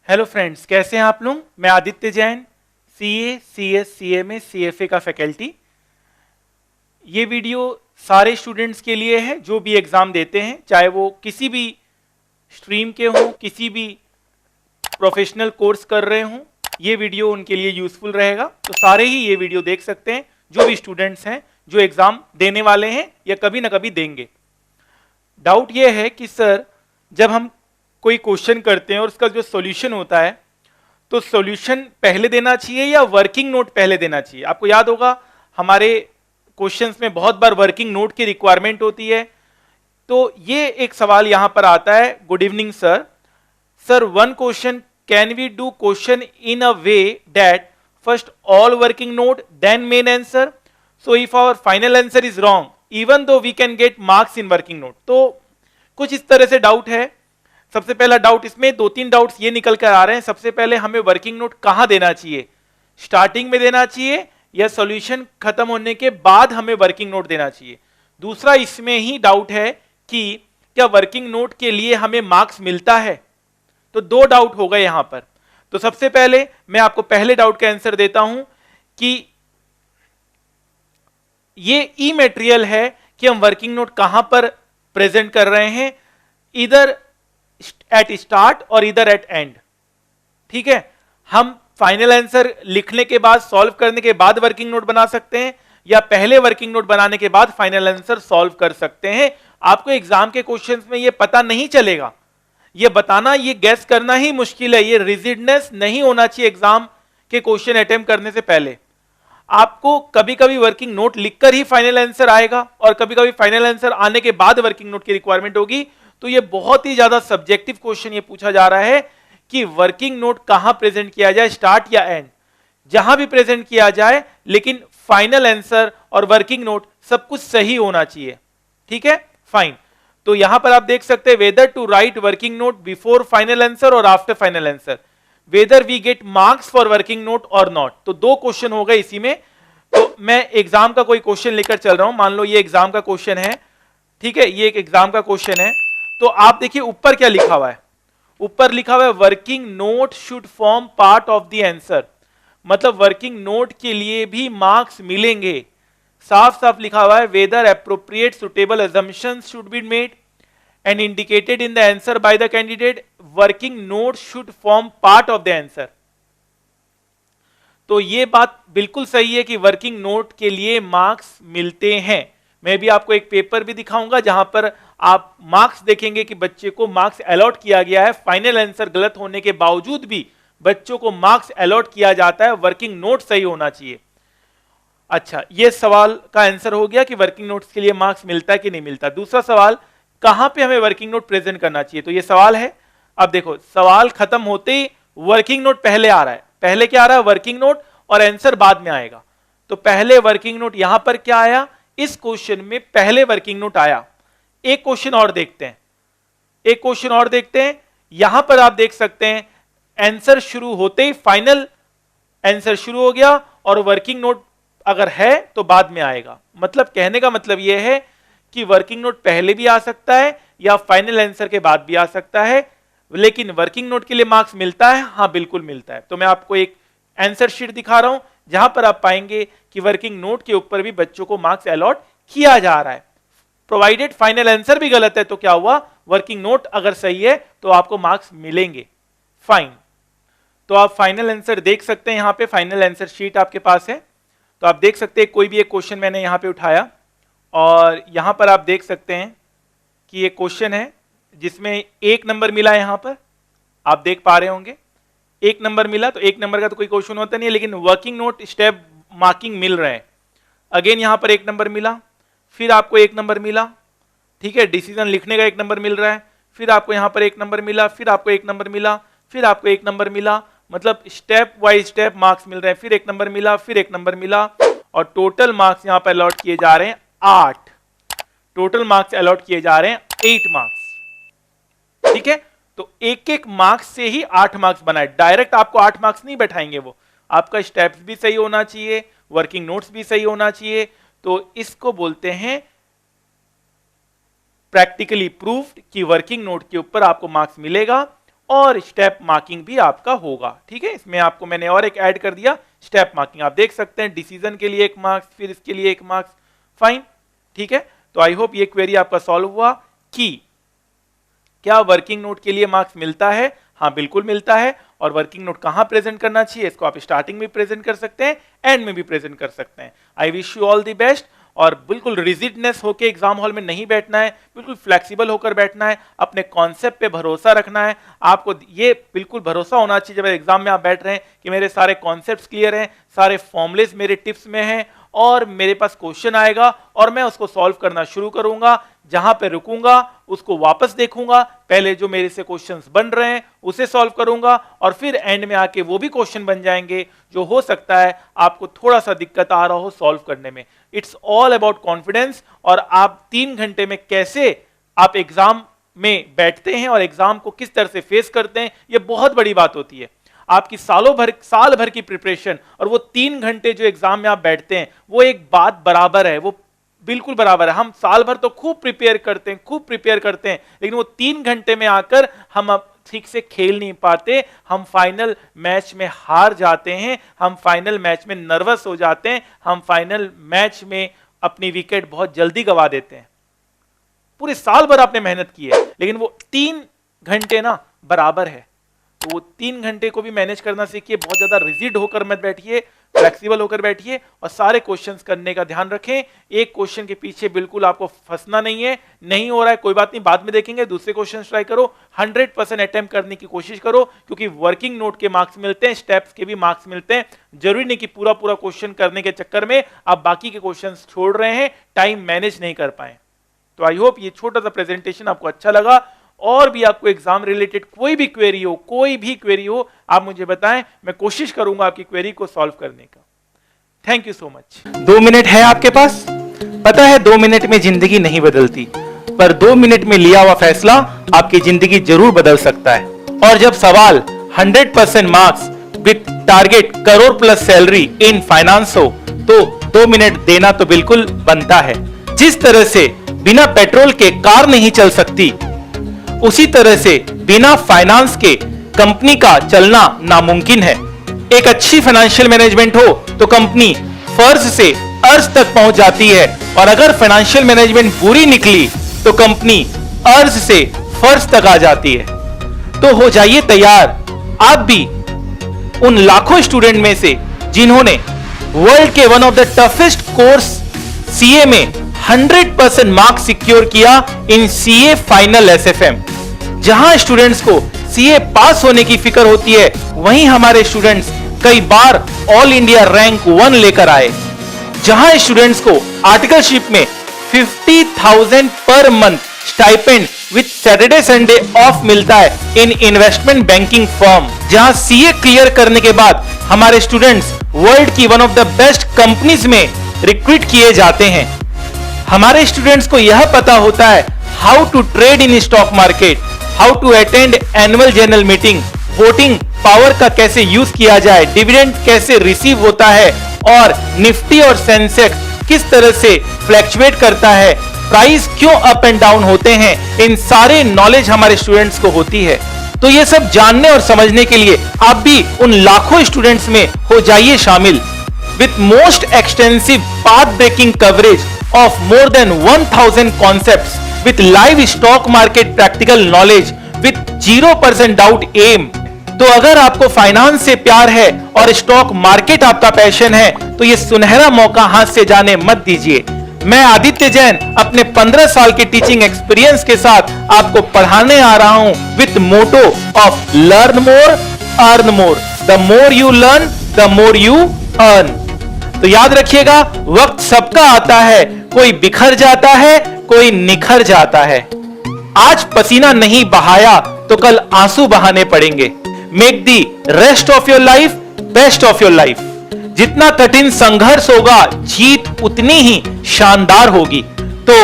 Hello friends, कैसे हैं आप लोग। मैं Aditya Jain, CA, CS, CMA, CFA का फैकल्टी। ये वीडियो सारे स्टूडेंट्स के लिए है जो भी एग्जाम देते हैं, चाहे वो किसी भी स्ट्रीम के हों, किसी भी प्रोफेशनल कोर्स कर रहे हों। ये वीडियो उनके लिए यूजफुल रहेगा, तो सारे ही ये वीडियो देख सकते हैं जो भी स्टूडेंट्स हैं जो एग्जाम देने वाले हैं या कभी ना कभी देंगे। डाउट ये है कि सर, जब हम कोई क्वेश्चन करते हैं और उसका जो सॉल्यूशन होता है, तो सॉल्यूशन पहले देना चाहिए या वर्किंग नोट पहले देना चाहिए। आपको याद होगा हमारे क्वेश्चंस में बहुत बार वर्किंग नोट की रिक्वायरमेंट होती है। तो ये एक सवाल यहां पर आता है। Good evening sir. Sir, one question, can we do question in a way that first all working note then main answer, so if our final answer is wrong even though we can get marks in working note. तो कुछ इस तरह से doubt है। सबसे पहला doubt, इसमें दो तीन डाउट्स ये निकल कर आ रहे हैं। सबसे पहले, हमें वर्किंग नोट कहां देना चाहिए, स्टार्टिंग में देना चाहिए या सॉल्यूशन खत्म होने के बाद हमें वर्किंग नोट देना चाहिए। दूसरा, इसमें ही डाउट है कि क्या वर्किंग नोट के लिए हमें मार्क्स मिलता है। तो दो डाउट हो गए यहां पर। तो सबसे पहले मैं आपको पहले डाउट का आंसर देता हूं कि ये ई मटेरियल है कि हम वर्किंग नोट कहां पर प्रेजेंट कर रहे हैं, इधर एट स्टार्ट और इधर एट एंड। ठीक है, हम फाइनल आंसर लिखने के बाद, सॉल्व करने के बाद वर्किंग नोट बना सकते हैं, या पहले वर्किंग नोट बनाने के बाद फाइनल आंसर सॉल्व कर सकते हैं। आपको एग्जाम के क्वेश्चंस में ये पता नहीं चलेगा, ये बताना, ये गैस करना ही मुश्किल है। ये रिजिडनेस नहीं होना चाहिए एग्जाम के क्वेश्चन अटेम्प्ट करने से पहले। आपको कभी कभी वर्किंग नोट लिखकर ही फाइनल आंसर आएगा और कभी कभी फाइनल आंसर आने के बाद वर्किंग नोट की रिक्वायरमेंट होगी। तो ये बहुत ही ज्यादा सब्जेक्टिव क्वेश्चन ये पूछा जा रहा है कि वर्किंग नोट कहां प्रेजेंट किया जाए, स्टार्ट या एंड। जहां भी प्रेजेंट किया जाए, लेकिन फाइनल आंसर और वर्किंग नोट सब कुछ सही होना चाहिए। ठीक है, फाइन। तो यहां पर आप देख सकते हैं, whether to write working note before final answer और after final answer, whether we get marks for working note और नॉट। तो दो क्वेश्चन हो गए इसी में। तो मैं एग्जाम का कोई क्वेश्चन लेकर चल रहा हूं। मान लो ये एग्जाम का क्वेश्चन है। ठीक है, ये एक एग्जाम का क्वेश्चन है। तो आप देखिए ऊपर क्या लिखा हुआ है। ऊपर लिखा हुआ है working note should form part of the answer. मतलब वर्किंग नोट के लिए भी मार्क्स मिलेंगे। साफ साफ लिखा हुआ है, whether appropriate suitable assumptions should be made and indicated in the answer by the candidate, working note should form part of the answer। तो ये बात बिल्कुल सही है कि वर्किंग नोट के लिए मार्क्स मिलते हैं। मैं भी आपको एक पेपर भी दिखाऊंगा जहां पर आप मार्क्स देखेंगे कि बच्चे को मार्क्स अलॉट किया गया है। फाइनल आंसर गलत होने के बावजूद भी बच्चों को मार्क्स अलॉट किया जाता है। वर्किंग नोट सही होना चाहिए। अच्छा, ये सवाल का आंसर हो गया कि वर्किंग नोट्स के लिए मार्क्स मिलता है कि नहीं मिलता। दूसरा सवाल, कहां पे हमें वर्किंग नोट प्रेजेंट करना चाहिए। तो ये सवाल है। अब देखो, सवाल खत्म होते ही वर्किंग नोट पहले आ रहा है। पहले क्या आ रहा है, वर्किंग नोट, और आंसर बाद में आएगा। तो पहले वर्किंग नोट यहां पर क्या आया, इस क्वेश्चन में पहले वर्किंग नोट आया। एक क्वेश्चन और देखते हैं, एक क्वेश्चन और देखते हैं। यहां पर आप देख सकते हैं, आंसर शुरू होते ही फाइनल आंसर शुरू हो गया और वर्किंग नोट अगर है तो बाद में आएगा। मतलब कहने का मतलब यह है कि वर्किंग नोट पहले भी आ सकता है या फाइनल आंसर के बाद भी आ सकता है। लेकिन वर्किंग नोट के लिए मार्क्स मिलता है, हाँ बिल्कुल मिलता है। तो मैं आपको एक आंसर शीट दिखा रहा हूं जहां पर आप पाएंगे कि वर्किंग नोट के ऊपर भी बच्चों को मार्क्स अलॉट किया जा रहा है। प्रोवाइडेड फाइनल आंसर भी गलत है तो क्या हुआ, वर्किंग नोट अगर सही है तो आपको मार्क्स मिलेंगे। फाइन। तो आप फाइनल आंसर देख सकते हैं, यहां पे फाइनल आंसर शीट आपके पास है। तो आप देख सकते हैं कोई भी एक क्वेश्चन मैंने यहां पे उठाया और यहां पर आप देख सकते हैं कि ये क्वेश्चन है जिसमें एक नंबर मिला है। यहां पर आप देख पा रहे होंगे एक नंबर मिला। तो एक नंबर का तो कोई क्वेश्चन होता नहीं है, लेकिन वर्किंग नोट स्टेप मार्किंग मिल रहे हैं। अगेन यहां पर एक नंबर मिला, फिर आपको एक नंबर मिला। ठीक है, डिसीजन लिखने का एक नंबर मिल रहा है, फिर आपको यहां पर एक नंबर मिला, फिर आपको एक नंबर मिला, फिर आपको एक नंबर मिला। मतलब स्टेप वाइज स्टेप मार्क्स मिल रहे हैं। फिर एक नंबर मिला, फिर एक नंबर मिला, और टोटल मार्क्स यहां पर अलॉट किए जा रहे हैं 8। टोटल मार्क्स अलॉट किए जा रहे हैं 8 मार्क्स। ठीक है, तो एक एक मार्क्स से ही 8 मार्क्स बनाए। डायरेक्ट आपको 8 मार्क्स नहीं बैठाएंगे वो, आपका स्टेप्स भी सही होना चाहिए, वर्किंग नोट्स भी सही होना चाहिए। तो इसको बोलते हैं प्रैक्टिकली प्रूव्ड कि वर्किंग नोट के ऊपर आपको मार्क्स मिलेगा और स्टेप मार्किंग भी आपका होगा। ठीक है, इसमें आपको मैंने और एक ऐड कर दिया स्टेप मार्किंग। आप देख सकते हैं डिसीजन के लिए 1 मार्क्स, फिर इसके लिए 1 मार्क्स। फाइन, ठीक है। तो आई होप ये क्वेरी आपका सॉल्व हुआ कि क्या वर्किंग नोट के लिए मार्क्स मिलता है। हाँ बिल्कुल मिलता है। और वर्किंग नोट कहां प्रेजेंट करना चाहिए, इसको आप स्टार्टिंग में प्रेजेंट कर सकते हैं, एंड में भी प्रेजेंट कर सकते हैं। I wish you all the best. और बिल्कुल रिजिडनेस होकर एग्जाम हॉल में नहीं बैठना है, बिल्कुल फ्लेक्सिबल होकर बैठना है, अपने कॉन्सेप्ट पे भरोसा रखना है। आपको ये बिल्कुल भरोसा होना चाहिए जब एग्जाम में आप बैठ रहे हैं कि मेरे सारे कॉन्सेप्ट्स क्लियर हैं, सारे फॉर्मुलेज मेरे टिप्स में हैं, और मेरे पास क्वेश्चन आएगा और मैं उसको सॉल्व करना शुरू करूंगा। जहां पे रुकूंगा उसको वापस देखूंगा, पहले जो मेरे से क्वेश्चंस बन रहे हैं उसे सॉल्व करूंगा, और फिर एंड में आके वो भी क्वेश्चन बन जाएंगे जो हो सकता है आपको थोड़ा सा दिक्कत आ रहा हो सॉल्व करने में। It's all about confidence. और आप 3 घंटे में कैसे आप एग्जाम में बैठते हैं और एग्जाम को किस तरह से फेस करते हैं, ये बहुत बड़ी बात होती है। आपकी साल भर की प्रिपरेशन और वो 3 घंटे जो एग्जाम में आप बैठते हैं, वो एक बात बराबर है, वो बिल्कुल बराबर है। हम साल भर तो खूब प्रिपेयर करते हैं, लेकिन वो 3 घंटे में आकर हम अब ठीक से खेल नहीं पाते, हम फाइनल मैच में हार जाते हैं, हम फाइनल मैच में नर्वस हो जाते हैं, हम फाइनल मैच में अपनी विकेट बहुत जल्दी गवा देते हैं। पूरे साल भर आपने मेहनत की है, लेकिन वो 3 घंटे ना बराबर है। तो वो 3 घंटे को भी मैनेज करना सीखिए, बहुत ज्यादा रिजिड होकर मत बैठिए, फ्लेक्सिबल होकर बैठिए और सारे क्वेश्चंस करने का ध्यान रखें। एक क्वेश्चन के पीछे बिल्कुल आपको फंसना नहीं है, नहीं हो रहा है कोई बात नहीं, बाद में देखेंगे, दूसरे क्वेश्चन ट्राई करो, 100% अटेम्प्ट करने की कोशिश करो, क्योंकि वर्किंग नोट के मार्क्स मिलते हैं, स्टेप्स के भी मार्क्स मिलते हैं। जरूरी नहीं कि पूरा क्वेश्चन करने के चक्कर में आप बाकी के क्वेश्चन छोड़ रहे हैं, टाइम मैनेज नहीं कर पाए। तो आई होप ये छोटा सा प्रेजेंटेशन आपको अच्छा लगा। और भी आपको एग्जाम रिलेटेड कोई भी क्वेरी हो, आप मुझे बताएं, मैं कोशिश करूंगा आपकी क्वेरी को सॉल्व करने का। Thank you so much. 2 minute है आपके पास। पता है 2 मिनट में जिंदगी नहीं बदलती, पर 2 मिनट में लिया हुआ फैसला आपकी जिंदगी जरूर बदल सकता है। और जब सवाल 100% marks with target crore plus salary in finance हो, तो 2 मिनट देना तो बिल्कुल बनता है। जिस तरह से बिना पेट्रोल के कार नहीं चल सकती, उसी तरह से बिना फाइनेंस के कंपनी का चलना नामुमकिन है। एक अच्छी फाइनेंशियल मैनेजमेंट हो तो कंपनी फर्ज से अर्ज तक पहुंच जाती है, और अगर फाइनेंशियल मैनेजमेंट बुरी निकली तो कंपनी अर्ज से फर्ज तक आ जाती है। तो हो जाइए तैयार आप भी उन लाखों स्टूडेंट में से जिन्होंने वर्ल्ड के one of the toughest course CA में 100% मार्क्स सिक्योर किया इन सीए फाइनल एसएफएम। जहां स्टूडेंट्स को सीए पास होने की फिक्र होती है, वहीं हमारे स्टूडेंट्स कई बार ऑल इंडिया रैंक 1 लेकर आए। जहां स्टूडेंट्स को आर्टिकलशिप में 50,000 per month stipend with Saturday Sunday off मिलता है इन इन्वेस्टमेंट बैंकिंग फर्म। जहां सीए क्लियर करने के बाद हमारे स्टूडेंट्स वर्ल्ड की one of the best companies में रिक्रूट किए जाते हैं। हमारे स्टूडेंट्स को यह पता होता है how to trade in stock market, how to attend annual general meeting, voting power का कैसे यूज किया जाए, डिविडेंड कैसे रिसीव होता है, और निफ्टी और सेंसेक्स किस तरह से फ्लैक्चुएट करता है, प्राइस क्यों अप एंड डाउन होते हैं। इन सारे नॉलेज हमारे स्टूडेंट्स को होती है। तो ये सब जानने और समझने के लिए आप भी उन लाखों स्टूडेंट्स में हो जाइए शामिल। With most extensive path breaking coverage of more than 1000 concepts with live stock market practical knowledge with 0% doubt aim। तो अगर आपको फाइनेंस से प्यार है और स्टॉक मार्केट आपका पैशन है, तो ये सुनहरा मौका हाथ से जाने मत दीजिए। मैं आदित्य जैन अपने 15 साल के टीचिंग एक्सपीरियंस के साथ आपको पढ़ाने आ रहा हूं with motto of learn more earn more. The more you learn the more you earn. तो याद रखिएगा, वक्त सबका आता है, कोई बिखर जाता है, कोई निखर जाता है। आज पसीना नहीं बहाया तो कल आंसू बहाने पड़ेंगे। Make the rest of your life best of your life. जितना कठिन संघर्ष होगा, जीत उतनी ही शानदार होगी। तो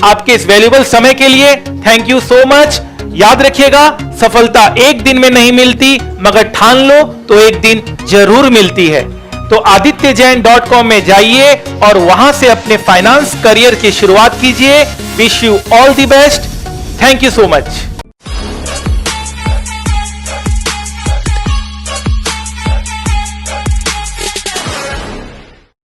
आपके इस वैल्यूएबल समय के लिए थैंक यू सो मच। याद रखिएगा, सफलता एक दिन में नहीं मिलती, मगर ठान लो तो एक दिन जरूर मिलती है। तो adityajain.com में जाइए और वहां से अपने फाइनेंस करियर की शुरुआत कीजिए। Wish you all the best. Thank you so much.